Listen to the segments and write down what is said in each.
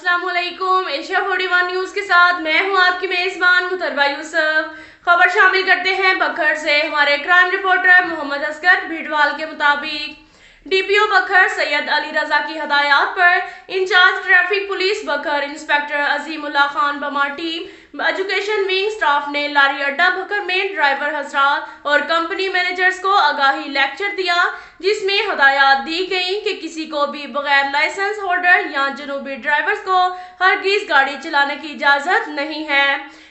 अस्सलाम वालेकुम। Asia 41 news के साथ मैं हूं आपकी मेज़बान मुतलबा यूसुफ। खबर शामिल करते हैं बखर से। हमारे क्राइम रिपोर्टर मोहम्मद असगर भीड़वाल के मुताबिक डीपीओ बखर सैयद अली रजा की हदायत पर इंचार्ज ट्रैफिक पुलिस बखर इंस्पेक्टर अजीमुल्लाह खान बमा टीम एजुकेशन विंग स्टाफ ने लारी अड्डा बखर में ड्राइवर हजरात और कंपनी मैनेजर्स को आगाही लेक्चर दिया, जिसमें हदायत दी गई कि किसी को भी बगैर लाइसेंस होल्डर या जुनूबी ड्राइवर्स को हरगिज गाड़ी चलाने की इजाजत नहीं है।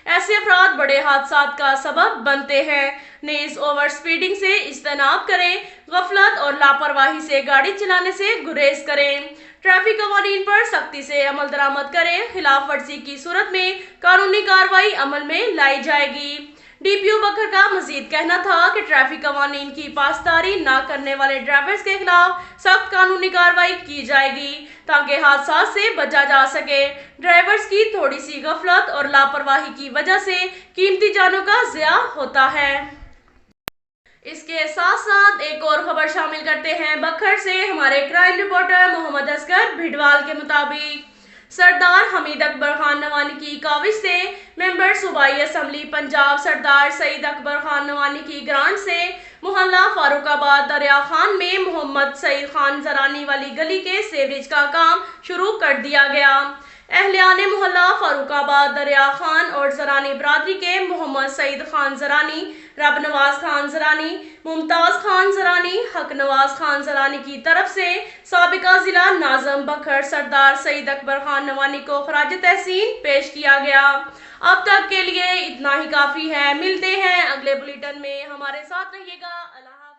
ऐसे अफराद बड़े हादसात का सबब बनते हैं। नेज ओवर स्पीडिंग से इज्तनाब करें, गफलत और लापरवाही से गाड़ी चलाने से गुरेज करें, ट्रैफिक कवानीन पर सख्ती से अमल दरामद करें। खिलाफ वर्जी की सूरत में कानूनी कार्रवाई अमल में लाई जाएगी। डीपीओ बखर का मजीद कहना था कि ट्रैफिक कवानीन की पासदारी न करने वाले ड्राइवर्स के खिलाफ सख्त कानूनी कार्रवाई की जाएगी ताकि हादसा से बचा जा सके। ड्राइवर्स की थोड़ी सी गफलत और लापरवाही की वजह से कीमती जानों का ज़िया होता है। इसके साथ साथ एक और खबर शामिल करते हैं बखर से। हमारे क्राइम रिपोर्टर मोहम्मद असगर भीड़वाल के मुताबिक सरदार हमीद अकबर खान नवानी की काविश से मेंबर सूबाई असम्बली पंजाब सरदार सईद अकबर खान नवानी की ग्रांट से मोहल्ला फारूकाबाद दरिया खान में मोहम्मद सईद खान जरानी वाली गली के सीवरेज का काम शुरू कर दिया गया। अहलियाने मोहल्ला फारूकाबाद दरिया खान और जरानी बरादरी के मोहम्मद सईद खान जरानी, रब नवाज खान जरानी, मुमताज खान जरानी, हक नवाज खान जरानी की तरफ से साबिका जिला नाज़म बखर सरदार सईद अकबर खान नवानी को खराज तहसीन पेश किया गया। अब तक के लिए इतना ही काफ़ी है। मिलते हैं अगले बुलेटिन में, हमारे साथ रहिएगा। अल्लाह।